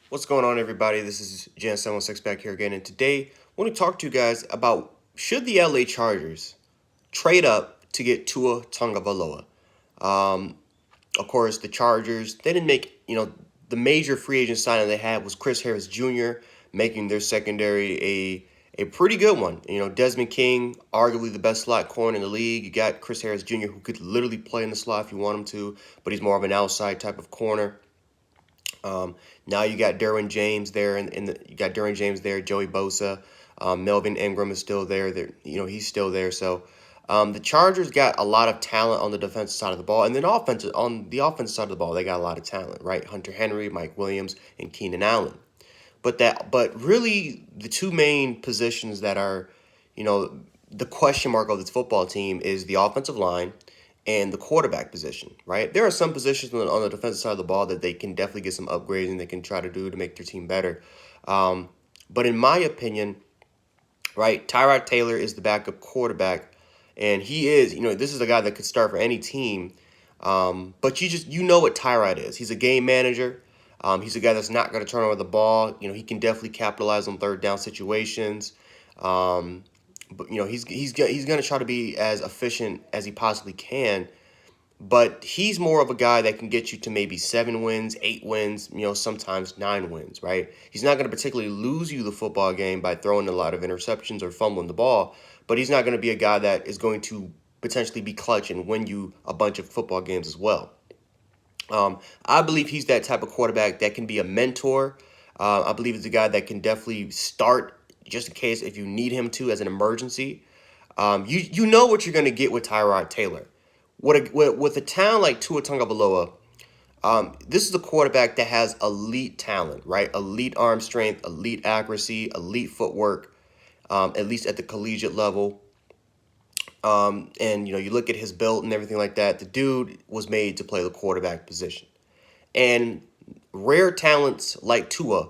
What's going on, everybody? This is Jan 716 back here again, and today I want to talk to you guys about should the LA Chargers trade up to get Tua Tagovailoa. Um, of course, the Chargers they didn't make the major free agent signing they had was Chris Harris Jr. making their secondary a pretty good one. Desmond King, arguably the best slot corner in the league. You got Chris Harris Jr. who could literally play in the slot if you want him to, but he's more of an outside type of corner. Now you got Derwin James there, you got Derwin James there, Joey Bosa, Melvin Ingram is still there. He's still there. So the Chargers got a lot of talent on the defensive side of the ball, and then on the offensive side of the ball, they got a lot of talent, right? Hunter Henry, Mike Williams, and Keenan Allen. But really, the two main positions that are, you know, the question mark of this football team is the offensive line and the quarterback position, right? There are some positions on the defensive side of the ball that they can definitely get some upgrades and they can try to do to make their team better. Um, but in my opinion, right, Tyrod Taylor is the backup quarterback, and he is, this is a guy that could start for any team. But you know what Tyrod is. He's a game manager. He's a guy that's not going to turn over the ball. He can definitely capitalize on third down situations. Um, but he's going to try to be as efficient as he possibly can. But he's more of a guy that can get you to maybe 7 wins, 8 wins, sometimes 9 wins, right? He's not going to particularly lose you the football game by throwing a lot of interceptions or fumbling the ball, but he's not going to be a guy that is going to potentially be clutch and win you a bunch of football games as well. I believe he's that type of quarterback that can be a mentor. I believe he's a guy that can definitely start just in case if you need him to as an emergency. You know what you're going to get with Tyrod Taylor. With a talent like Tua Tagovailoa, this is a quarterback that has elite talent, right? Elite arm strength, elite accuracy, elite footwork, at least at the collegiate level. And you look at his build and everything like that. The dude was made to play the quarterback position. And rare talents like Tua,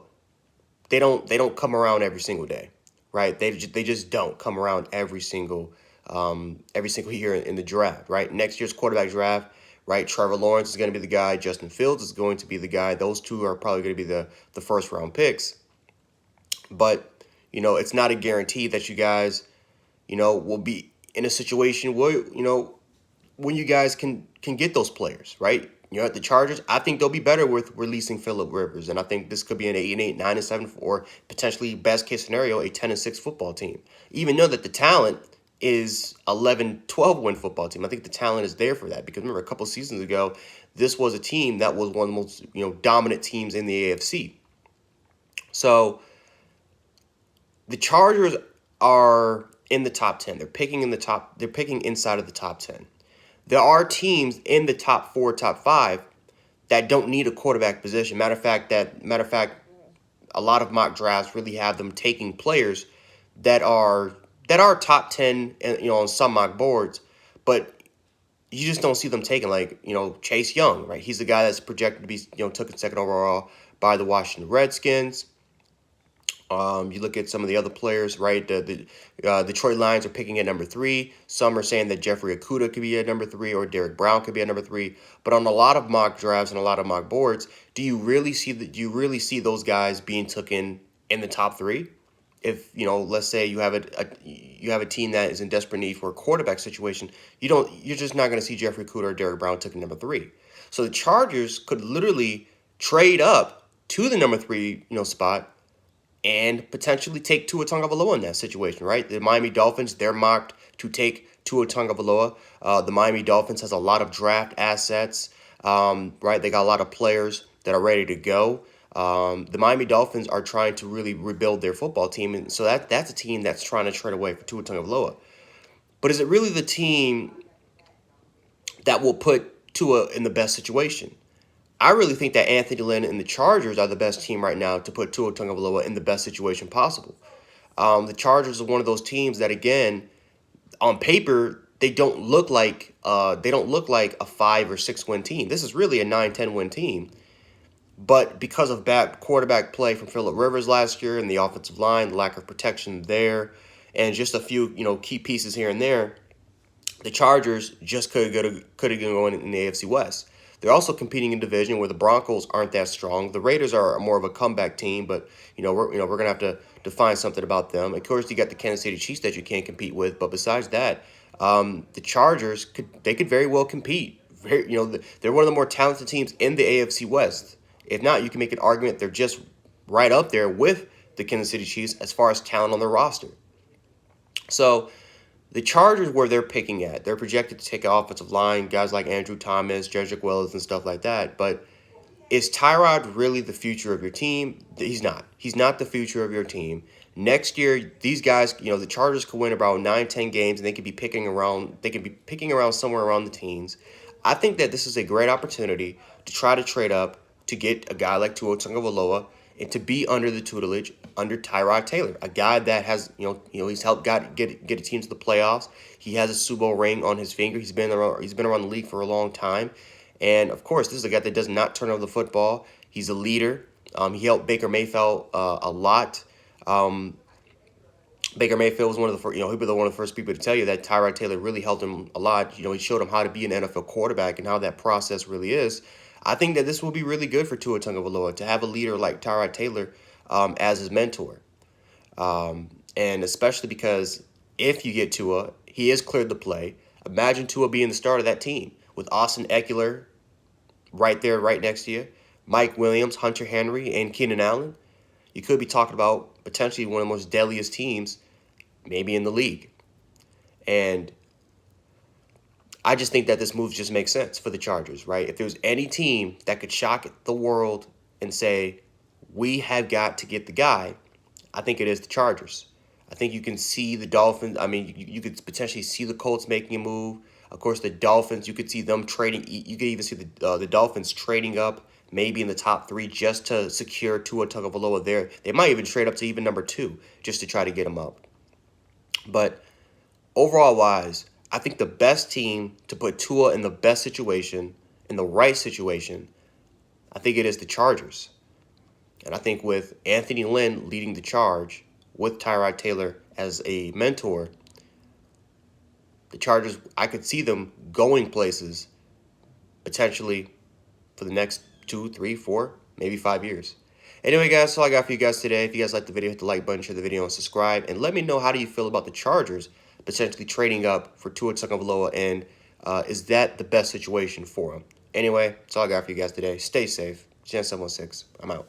they don't come around every single day, right? They just don't come around every single year in the draft, right? Next year's quarterback draft, right? Trevor Lawrence is going to be the guy. Justin Fields is going to be the guy. Those two are probably going to be the first round picks. But it's not a guarantee that you guys, will be in a situation where when you guys can get those players, right? At the Chargers, I think they'll be better with releasing Phillip Rivers, and I think this could be an 8-8, 9-7, or potentially best case scenario a 10-6 football team. Even though that the talent is 11, 12 win football team, I think the talent is there for that because remember a couple seasons ago, this was a team that was one of the most dominant teams in the AFC. So the Chargers are in the top 10. They're picking inside of the top 10. There are teams in the top 4, top 5 that don't need a quarterback position. Matter of fact, a lot of mock drafts really have them taking players that are top 10, on some mock boards, but you just don't see them taking like Chase Young, right? He's the guy that's projected to be took in second overall by the Washington Redskins. You look at some of the other players, right? The Detroit Lions are picking at number 3. Some are saying that Jeffrey Okudah could be at number 3 or Derek Brown could be at number 3. But on a lot of mock drafts and a lot of mock boards, do you really see those guys being taken in the top 3? If let's say you have a team that is in desperate need for a quarterback situation, you're just not going to see Jeffrey Okudah or Derek Brown taken number 3. So the Chargers could literally trade up to the number 3 spot and potentially take Tua Tagovailoa in that situation, right? The Miami Dolphins, they're mocked to take Tua Tagovailoa. The Miami Dolphins has a lot of draft assets, right? They got a lot of players that are ready to go. The Miami Dolphins are trying to really rebuild their football team, and so that's a team that's trying to trade away for Tua Tagovailoa. But is it really the team that will put Tua in the best situation? I really think that Anthony Lynn and the Chargers are the best team right now to put Tua Tagovailoa in the best situation possible. The Chargers are one of those teams that, again, on paper, they don't look like a 5 or 6 win team. This is really a 9-10 win team. But because of bad quarterback play from Phillip Rivers last year and the offensive line, the lack of protection there, and just a few key pieces here and there, the Chargers just could have gone in the AFC West. They're also competing in division where the Broncos aren't that strong. The Raiders are more of a comeback team, but we're gonna have to find something about them. Of course, you got the Kansas City Chiefs that you can't compete with, but besides that, the Chargers could very well compete. They're one of the more talented teams in the AFC West. If not, you can make an argument they're just right up there with the Kansas City Chiefs as far as talent on their roster. So the Chargers, where they're picking at, they're projected to take an offensive line, guys like Andrew Thomas, Jedrick Wills, and stuff like that. But is Tyrod really the future of your team? He's not. He's not the future of your team. Next year, these guys, the Chargers could win about 9, 10 games, and they could be picking around. They could be picking around somewhere around the teens. I think that this is a great opportunity to try to trade up to get a guy like Tua Tagovailoa and to be under the tutelage under Tyrod Taylor, a guy that has he's helped get a team to the playoffs. He has a Super Bowl ring on his finger. He's been around the league for a long time, and of course, this is a guy that does not turn over the football. He's a leader. He helped Baker Mayfield a lot. Baker Mayfield was one of the first, he'll be one of the first people to tell you that Tyrod Taylor really helped him a lot. He showed him how to be an NFL quarterback and how that process really is. I think that this will be really good for Tua Tagovailoa to have a leader like Tyrod Taylor as his mentor. And especially because if you get Tua, he is cleared to play. Imagine Tua being the start of that team with Austin Eckler right there, right next to you, Mike Williams, Hunter Henry, and Keenan Allen. You could be talking about potentially one of the most deadliest teams maybe in the league. And I just think that this move just makes sense for the Chargers, right? If there's any team that could shock the world and say, we have got to get the guy, I think it is the Chargers. I think you can see the Dolphins. I mean, you could potentially see the Colts making a move. Of course, the Dolphins, you could see them trading. You could even see the Dolphins trading up maybe in the top 3 just to secure Tua Tagovailoa there. They might even trade up to even number 2 just to try to get him up. But overall wise, I think the best team to put Tua in the best situation, in the right situation, I think it is the Chargers. And I think with Anthony Lynn leading the charge, with Tyrod Taylor as a mentor, the Chargers, I could see them going places potentially for the next 2, 3, 4, maybe 5 years. Anyway, guys, that's all I got for you guys today. If you guys like the video, hit the like button, share the video, and subscribe. And let me know, how do you feel about the Chargers potentially trading up for Tua Tagovailoa, and is that the best situation for him? Anyway, that's all I got for you guys today. Stay safe. Gen 716. I'm out.